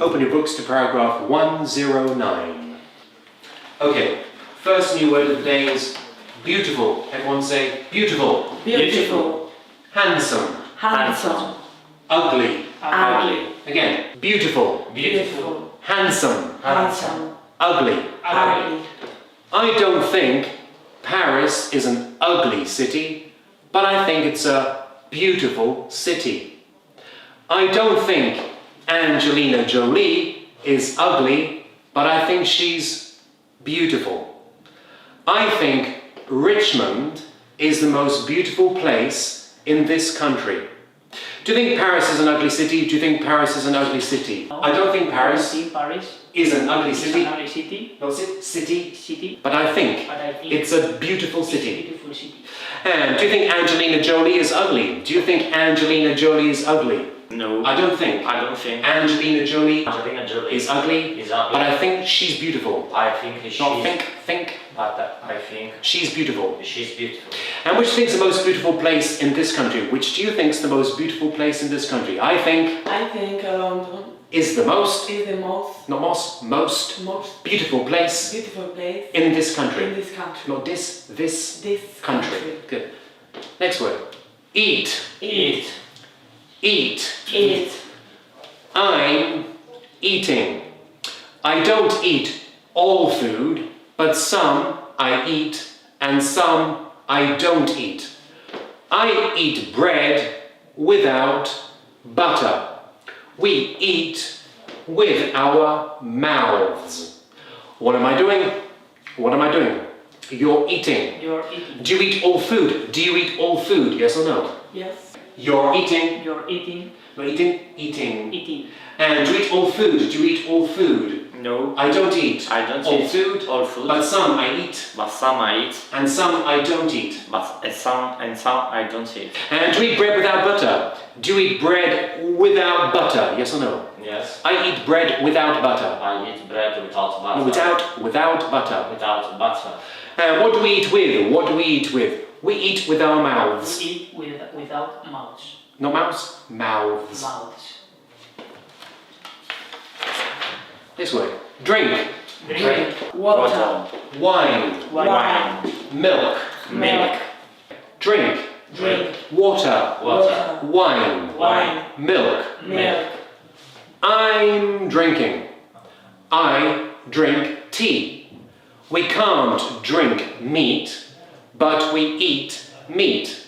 open your books to paragraph 109. Okay, first new word of the day is beautiful. Everyone say beautiful. Beautiful. Handsome. Handsome. Ugly. Ugly. Again, beautiful. Beautiful. Handsome. Handsome. Ugly. Ugly. I don't think Paris is an ugly city, but I think it's a beautiful city. I don't think Angelina Jolie is ugly, but I think she's beautiful. I think Richmond is the most beautiful place in this country. Do you think Paris is an ugly city? Do you think Paris is an ugly city? No. I don't think Paris Paris is an ugly city. is an ugly city. No, city. City. But I think it's a beautiful It's a city. beautiful city. And do you think Angelina Jolie is ugly? Do you think Angelina Jolie is ugly? No, I don't think Angelina Jolie is ugly, but I think she's beautiful. I think she's. Not think. But I think She's beautiful. she's beautiful. And which do you think is the most beautiful place in this country? Which do you think is the most beautiful place in this country? I think London is the most, is the not most beautiful place beautiful place in this country. in this country. Not this This country. Good. Next word. Eat. Eat. Eat. Eat. I'm eating. I don't eat all food, but some I eat and some I don't eat. I eat bread without butter. We eat with our mouths. What am I doing? What am I doing? You're eating. You're eating. Do you eat all food? Do you eat all food? Yes or no? Yes. You're eating. You're eating. Not eating. Eating. Eating. And do you eat all food? Do you eat all food? No, I don't eat I don't all eat food, all food, but some I eat, but some I eat, and some I don't eat. but some I don't eat. And do you eat bread without butter? Do you eat bread without butter? Yes or no? Yes, I eat bread without butter. I eat bread without butter. No, without butter. Without butter. And what do we eat with? What do we eat with? We eat with our mouths. We eat without mouths. No mouths? Mouths. Mouths. This way. Drink. Drink. Water. Wine. Wine. Milk. Milk. Drink. Drink. Water. Water. Wine. Wine. Milk. Milk. I'm drinking. I drink tea. We can't drink meat, but we eat meat.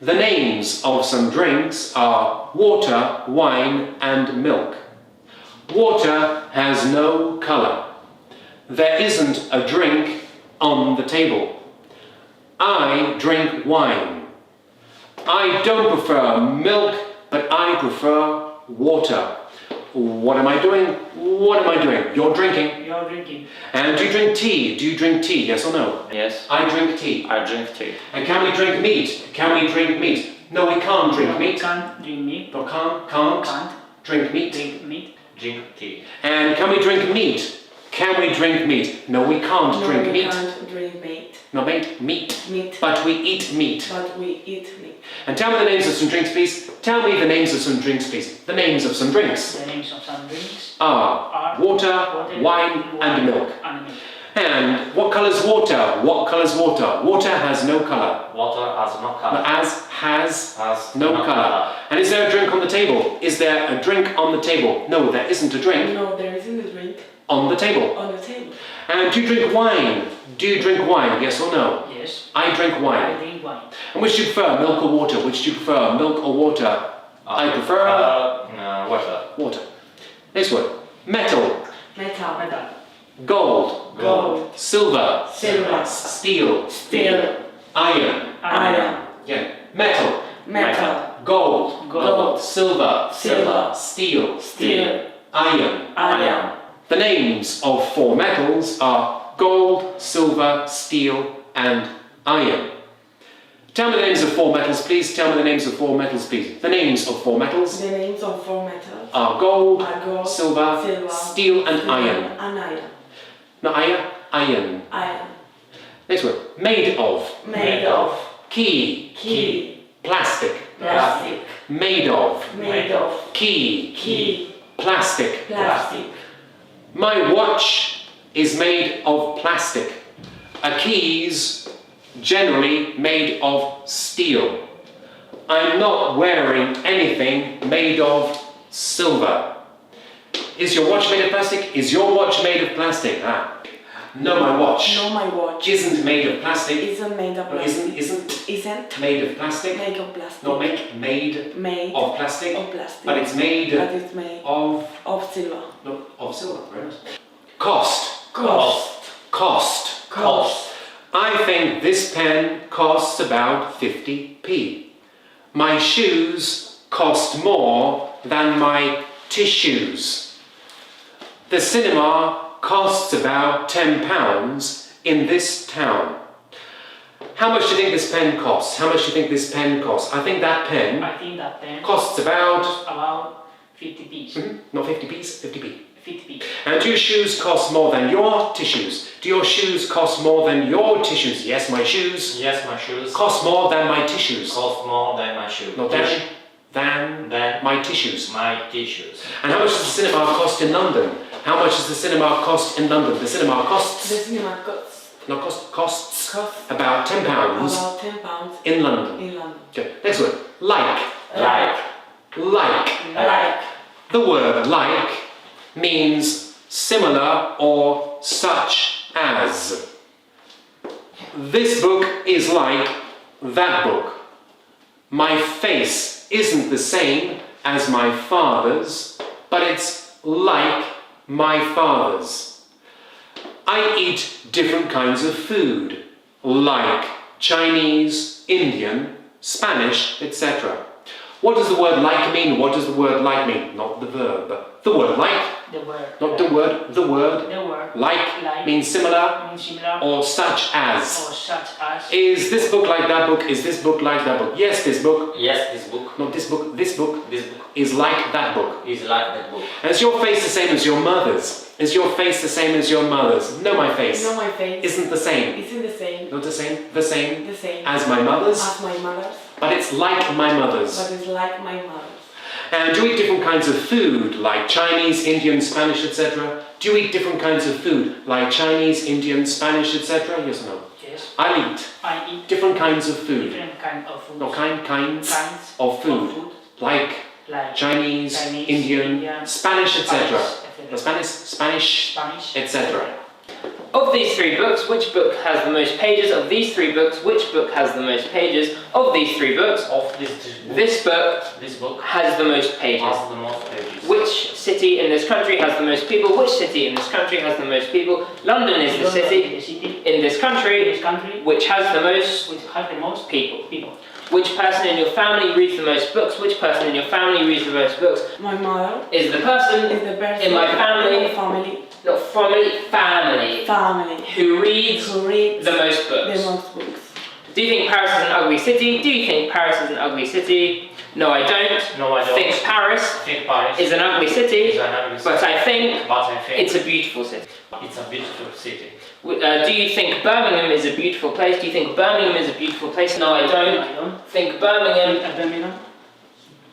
The names of some drinks are water, wine, and milk. Water has no colour. There isn't a drink on the table. I drink wine. I don't prefer milk, but I prefer water. What am I doing? What am I doing? You're drinking. You're drinking. And do you drink tea? Do you drink tea? Yes or no? Yes, I drink tea. I drink tea. And can we drink meat? Can we drink meat? No, we can't drink meat. Can't drink meat. No, can't Can't drink meat. drink meat. Drink tea. And can we drink meat? Can we drink meat? No, we can't No, drink we meat. can't drink meat. No, meat. Meat. But we eat meat. But we eat meat. And tell me the names of some drinks, please. Tell me the names of some drinks, please. The names of some drinks The names of some drinks are water, wine, and milk. And milk. And what colour's water? What colour's water? Water has no colour. Water has no color. Has no colour. And is there a drink on the table? Is there a drink on the table? No, there isn't a drink No, there isn't a drink on the table. on the table. And do you drink wine? Do you drink wine? Yes or no? Yes. I drink I wine. drink wine. And which do you prefer, milk or water? Which do you prefer, milk or water? I prefer water. water. Next word. Metal. Metal. Metal. Gold. Gold. Silver. Silver. Steel. Steel. Iron. Iron. Yeah. Metal. Metal. Gold. Gold. Silver. Silver. Steel. Steel. Iron. Iron. The names of 4 metals are gold, silver, steel, and iron. Tell me the names of 4 metals, please. Tell me the names of 4 metals, please. The names of 4 metals The names of 4 metals are gold, are gold, silver, silver, steel, and steel, iron. And iron. No, iron. Iron. Next word. Made of. Made of. Key. Key. Plastic. Plastic. Made of. Made of. Key. Key. Plastic. Plastic. My watch is made of plastic. A key's generally made of steel. I'm not wearing anything made of silver. Is your watch made of plastic? Is your watch made of plastic? No, my watch No, my watch isn't made of plastic. isn't made of plastic. Isn't made of plastic. Made of plastic. Not made of plastic. Of plastic. But it's made But it's made of silver. no, of silver. Right? Cost. Cost. Cost. Cost. I think this pen costs about 50p. My shoes cost more than my tissues. The cinema costs about £10 in this town. How much do you think this pen costs? How much do you think this pen costs? I think that pen I think that pen costs about, about 50p. not 50p's, 50p. 50p. And do your shoes cost more than your tissues? Do your shoes cost more than your tissues? Yes, my shoes Yes, my shoes cost more than my tissues. cost more than my shoes. Not than Than my tissues. my tissues. And how much does the cinema cost in London? How much does the cinema cost in London? The cinema The costs, cinema costs costs about £10 about £10 in London. in London. Okay, next word. Like. Like. Like. Like. The word like means similar or such as. This book is like that book. My face isn't the same as my father's, but it's like my father's. I eat different kinds of food, like Chinese, Indian, Spanish, etc. What does the word like mean? What does the word like mean? Not the verb. The word like, The word. not the word, the word. The word. Like means similar Means similar or such as. or such as. Is this book like that book? Is this book like that book? Yes, this book. Yes, this book. Not this book. This book This book is like that book. is like that book. And is your face the same as your mother's? Is your face the same as your mother's? No, my face No, my face isn't the same. isn't the same. Not the same. The same The same as my mother's, as my mother's, but it's like my mother's. but it's like my mother's. And do you eat different kinds of food, like Chinese, Indian, Spanish, etc.? Do you eat different kinds of food, like Chinese, Indian, Spanish, etc.? Yes or no? Yes. I eat I eat different kinds of food. different kind of food. No, kinds Kinds of food, like like Chinese, Chinese, Indian, Indian, Spanish, etc. Spanish, Spanish, Spanish, etc. Of these three books, which book has the most pages? Of these three books, which book has the most pages? Of these three books, Of this book this book has the most pages. has the most pages. Which city in this country has the most people? Which city in this country has the most people? London is the city The city in this in country this country which has the most which has the most people. people. Which person in your family reads the most books? Which person in your family reads the most books? My mother Is the person, is the person In my family. in my family, not family, who reads who reads the most the books. most books. Do you think Paris is an ugly city? Do you think Paris is an ugly city? No, I don't. No, I don't. Think Paris I think Paris is an ugly city, is an ugly but city. I think But I think it's a beautiful city. it's a beautiful city. Do you think Birmingham is a beautiful place? Do you think Birmingham is a beautiful place? No, I don't. I don't. Think Birmingham. Birmingham.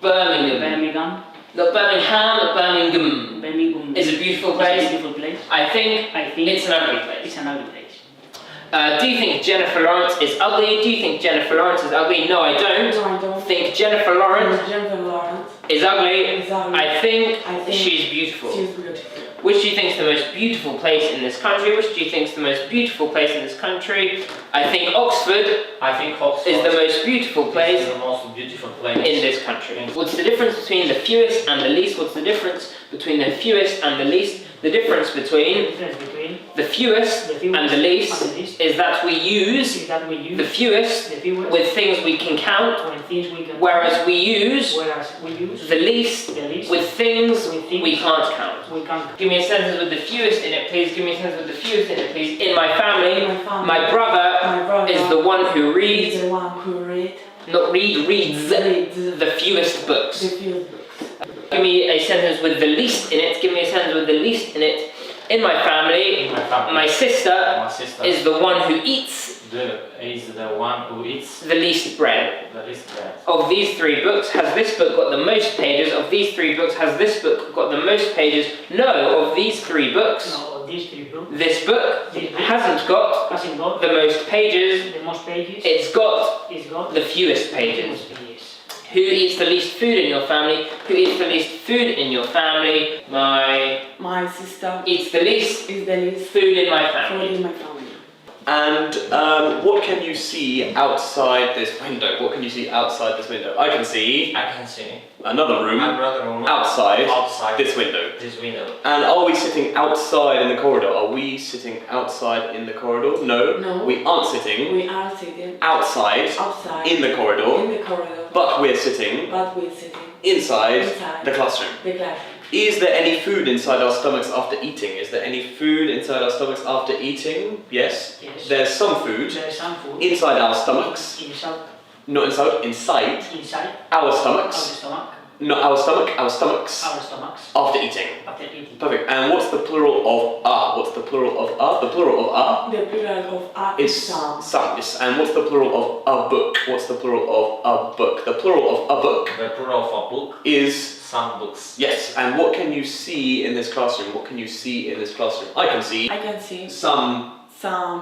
Birmingham. Birmingham. Not Birmingham, Birmingham Birmingham is a beautiful It's a place. beautiful place. I think I think it's an ugly place. it's an ugly place. Do you think Jennifer Lawrence is ugly? Do you think Jennifer Lawrence is ugly? No, I don't. No, I don't. Think Jennifer Lawrence Jennifer Lawrence is ugly? is ugly. I think I think she's beautiful. She's beautiful. Which do you think is the most beautiful place in this country? Which do you think is the most beautiful place in this country? I think Oxford I think Oxford is the most beautiful place is the most beautiful place in this country. What's the difference between the fewest and the least? What's the difference between the fewest and the least? The difference The between difference between the fewest the fewest and the least and the least is that we use is that we use the fewest the fewest with things we can count, when things we can whereas we use the least with things with things we can't count. we can't. Give me a sentence with the fewest in it, please. Give me a sentence with the fewest in it, please. In my family, In my family, my brother my brother is the one who is reads, the one who reads reads the fewest books. the few books. Give me a sentence with the least in it. Give me a sentence with the least in it. In my family, In my family, my sister my sister is the one who eats is the one who eats the least bread. the least bread. Of these three books, has this book got the most pages? Of these three books, has this book got the most pages? No, of these three books, No, of these three books. this book This book hasn't got hasn't got the most pages. the most pages. It's got It's got the fewest the pages. most pages. Who eats the least food in your family? Who eats the least food in your family? My sister Eats the least is the least food in my food family. in my family. And what can you see outside this window? What can you see outside this window? I can see I can see another room another room outside outside this window. this window. And are we sitting outside in the corridor? Are we sitting outside in the corridor? No. No. We aren't sitting We are sitting outside outside in the corridor, in the corridor, but we're sitting but we're sitting inside inside the classroom. the classroom. Is there any food inside our stomachs after eating? Is there any food inside our stomachs after eating? Yes. Yes. There's some food There's some food inside our stomachs. Not inside, inside inside our our stomachs. stomach, Not our stomach, our stomachs. our stomachs After eating. after eating. Perfect. And what's the plural of ah? What's the plural of ah? The plural of ah The plural of a is is some. some. Yes. And what's the plural of a book? What's the plural of a book? The plural of a book The plural of a book, is some books. yes. And what can you see in this classroom? What can you see in this classroom? I can see I can see some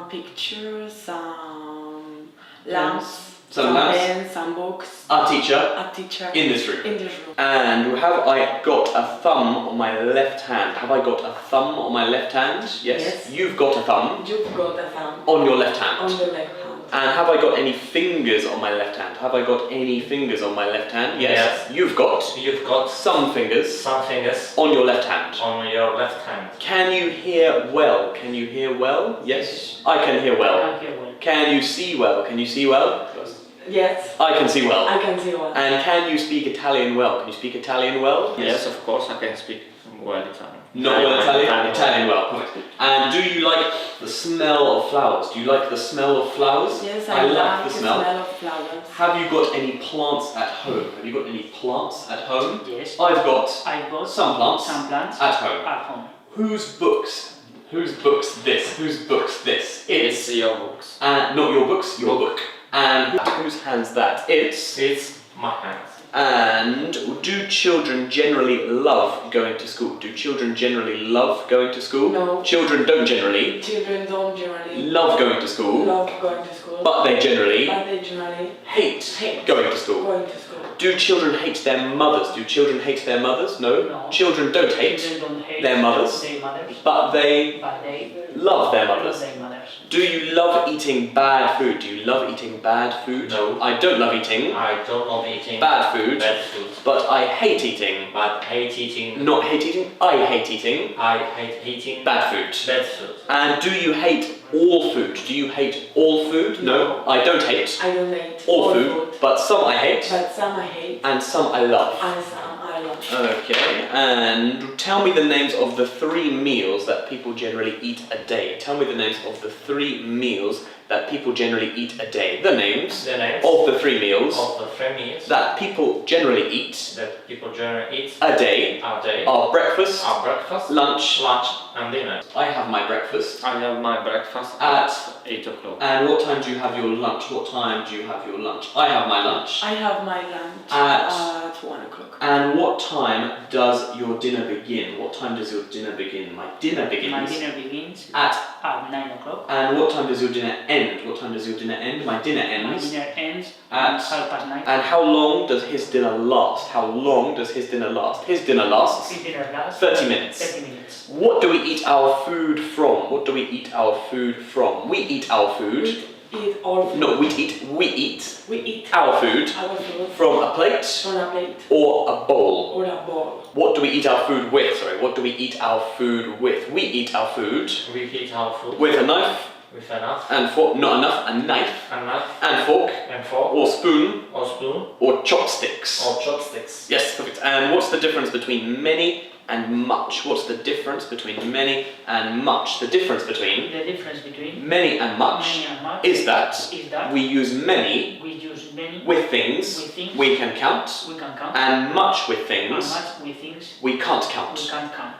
pictures, some lamps, Some lamps. pens, some books, a teacher a teacher in this room. in this room. And have I got a thumb on my left hand? Have I got a thumb on my left hand? Yes. Yes. You've got a thumb You've got a thumb on your left hand. on the left hand. And have I got any fingers on my left hand? Have I got any fingers on my left hand? Yes. Yes. You've got You've got some fingers some fingers on your left hand. on your left hand. Can you hear well? Can you hear well? Yes. I can hear I well. can't hear well. Can you see well? Can you see well? Yes, I can see well. I can see one. And can you speak Italian well? Can you speak Italian well? Yes, of course, I can speak well Italian. Not well Italian? Italian well. Perfect. And do you like the smell of flowers? Do you like the smell of flowers? Yes, I I like like the the smell. smell of flowers. Have you got any plants at home? Have you got any plants at home? Yes. I've got I got some plants some plants at home. at home. Whose books? Whose books this? Whose books this? It's your books. Not your books, your book. And whose hands that? It's. It's my hands. And do children generally love going to school? Do children generally love going to school? No. Children don't generally Children don't generally love going to school, love going to school, but they generally but they generally hate hate going to school. going to school. Do children hate their mothers? Do children hate their mothers? No. No. Children don't hate, Children don't hate their mothers, their mothers, but they but they love their love mothers. their mothers. Do you love eating bad food? Do you love eating bad food? No. I don't love eating I don't love eating bad food, bad food, but I hate eating. but hate eating. Not hate eating, I hate eating I hate eating bad food. bad food. And do you hate all food? Do you hate all food? No, I don't hate I don't hate all food, but some I hate but some I hate and some I love. and some I love. Okay, and tell me the names of the 3 meals that people generally eat a day. Tell me the names of the 3 meals that people generally eat a day. The names The names of the 3 meals of the 3 meals that people generally eat that people generally eat a day a day are breakfast, are breakfast, lunch. lunch, and dinner. I have my breakfast. I have my breakfast At 8 o'clock. And what time do you have your lunch? What time do you have your lunch? I have my lunch. I have my lunch At- 1 o'clock. And what time does your dinner begin? What time does your dinner begin? My dinner My begins dinner begins at. at 9 o'clock. And what time does your dinner end? What time does your dinner end? My dinner My ends. dinner ends At- at 9:30. And how long does his dinner last? How long does his dinner last? His dinner lasts His dinner lasts 30 minutes. 30 minutes. What do we eat our food from? What do we eat our food from? We eat our food. Eat all food. No, we eat We eat our food our food from a plate on a plate or a bowl. or a bowl. What do we eat our food with? Sorry, what do we eat our food with? We eat our food We eat our food with a knife with a knife and fork, not enough, a knife and fork and fork or spoon or spoon or chopsticks. or chopsticks. Yes, perfect. And what's the difference between many and much? What's the difference between many and much? The difference between The difference between many and much many and much is that is that we use many we use many with things with things we can count we can count and much with and things much with things we can't we count. can't count.